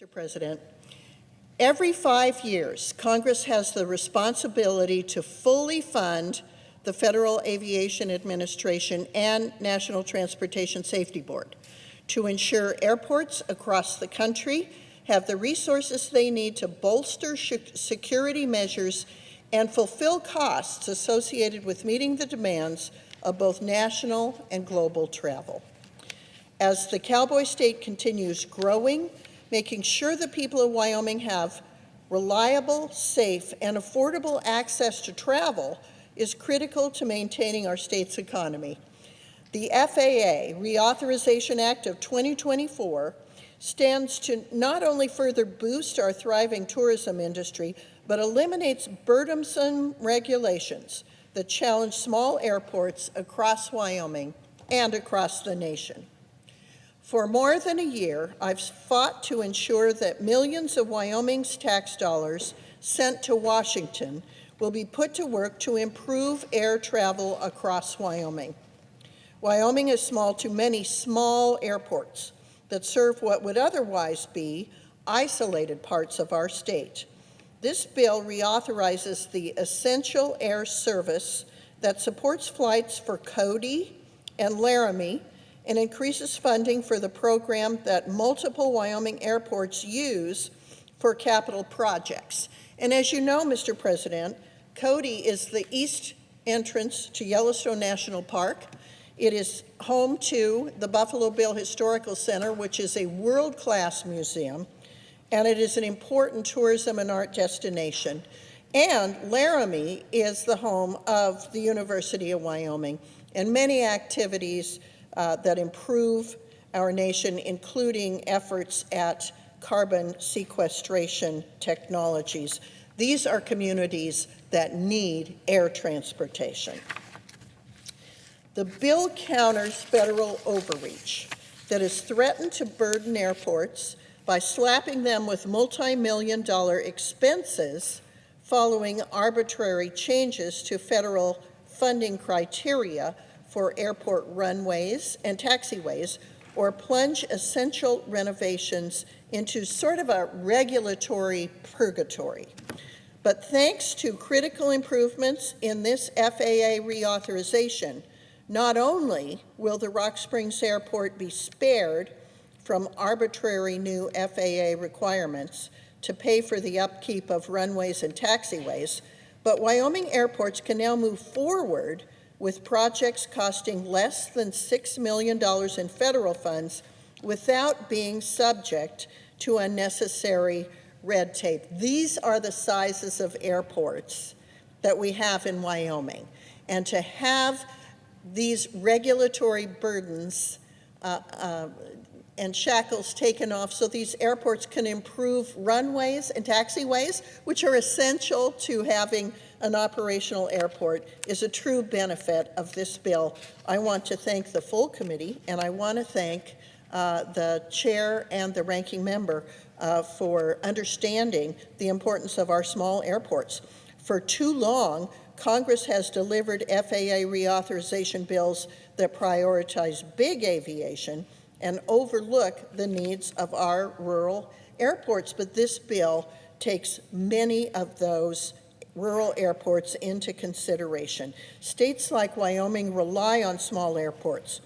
Mr. President. Every 5 years, Congress has the responsibility to fully fund the Federal Aviation Administration and National Transportation Safety Board to ensure airports across the country have the resources they need to bolster security measures and fulfill costs associated with meeting the demands of both national and global travel. As the Cowboy State continues growing, making sure the people of Wyoming have reliable, safe, and affordable access to travel is critical to maintaining our state's economy. The FAA Reauthorization Act of 2024 stands to not only further boost our thriving tourism industry, but eliminates burdensome regulations that challenge small airports across Wyoming and across the nation. For more than a year, I've fought to ensure that millions of Wyoming's tax dollars sent to Washington will be put to work to improve air travel across Wyoming. Wyoming is small to many small airports that serve what would otherwise be isolated parts of our state. This bill reauthorizes the essential air service that supports flights for Cody and Laramie and increases funding for the program that multiple Wyoming airports use for capital projects. And as you know, Mr. President, Cody is the east entrance to Yellowstone National Park. It is home to the Buffalo Bill Historical Center, which is a world-class museum, and it is an important tourism and art destination. And Laramie is the home of the University of Wyoming, and many activities that improve our nation, including efforts at carbon sequestration technologies. These are communities that need air transportation. The bill counters federal overreach that has threatened to burden airports by slapping them with multi-million-dollar expenses following arbitrary changes to federal funding criteria for airport runways and taxiways, or plunge essential renovations into sort of a regulatory purgatory. But thanks to critical improvements in this FAA reauthorization, not only will the Rock Springs Airport be spared from arbitrary new FAA requirements to pay for the upkeep of runways and taxiways, but Wyoming airports can now move forward with projects costing less than $6 million in federal funds without being subject to unnecessary red tape. These are the sizes of airports that we have in Wyoming. And to have these regulatory burdens and shackles taken off so these airports can improve runways and taxiways, which are essential to having an operational airport, is a true benefit of this bill. I want to thank the full committee, and I want to thank the chair and the ranking member for understanding the importance of our small airports. For too long, Congress has delivered FAA reauthorization bills that prioritize big aviation and overlook the needs of our rural airports. But this bill takes many of those rural airports into consideration. States like Wyoming rely on small airports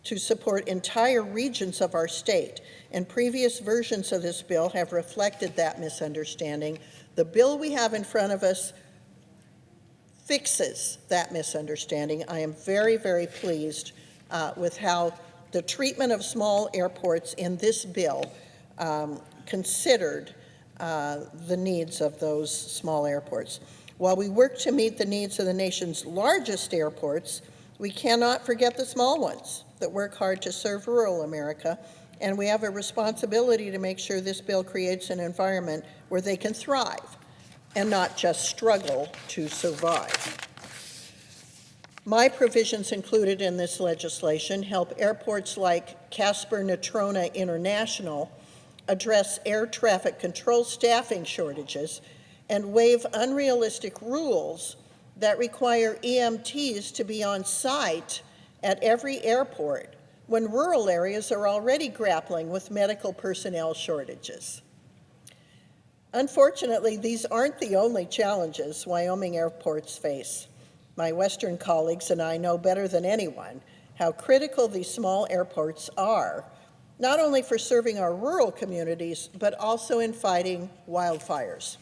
to support entire regions of our state, and previous versions of this bill have reflected that misunderstanding. The bill we have in front of us fixes that misunderstanding. I am very, very pleased with how the treatment of small airports in this bill considered the needs of those small airports. While we work to meet the needs of the nation's largest airports, we cannot forget the small ones that work hard to serve rural America, and we have a responsibility to make sure this bill creates an environment where they can thrive and not just struggle to survive. My provisions included in this legislation help airports like Casper-Natrona International address air traffic control staffing shortages and waive unrealistic rules that require EMTs to be on site at every airport when rural areas are already grappling with medical personnel shortages. Unfortunately, these aren't the only challenges Wyoming airports face. My Western colleagues and I know better than anyone how critical these small airports are, not only for serving our rural communities, but also in fighting wildfires.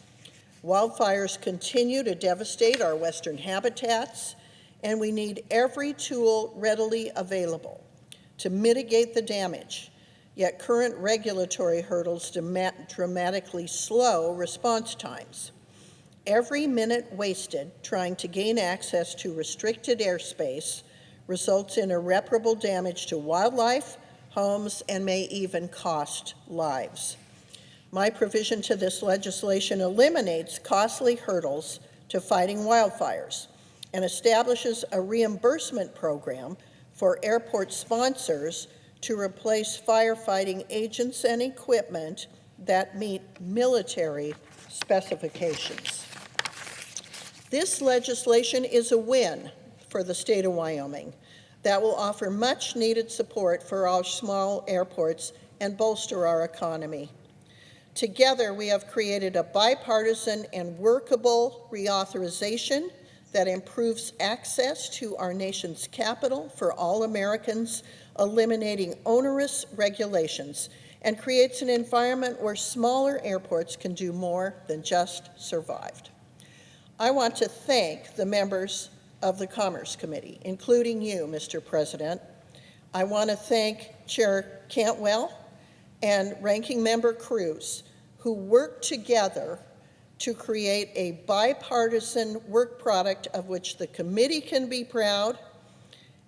Wildfires continue to devastate our Western habitats, and we need every tool readily available to mitigate the damage. Yet current regulatory hurdles dramatically slow response times. Every minute wasted trying to gain access to restricted airspace results in irreparable damage to wildlife, homes, and may even cost lives. My provision to this legislation eliminates costly hurdles to fighting wildfires and establishes a reimbursement program for airport sponsors to replace firefighting agents and equipment that meet military specifications. This legislation is a win for the state of Wyoming that will offer much needed support for our small airports and bolster our economy. Together, we have created a bipartisan and workable reauthorization that improves access to our nation's capital for all Americans, eliminating onerous regulations, and creates an environment where smaller airports can do more than just survive. I want to thank the members of the Commerce Committee, including you, Mr. President. I want to thank Chair Cantwell and Ranking Member Cruz, who worked together to create a bipartisan work product of which the committee can be proud,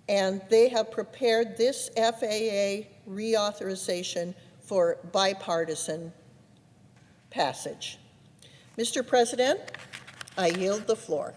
and they have prepared this FAA reauthorization for bipartisan passage. Mr. President, I yield the floor.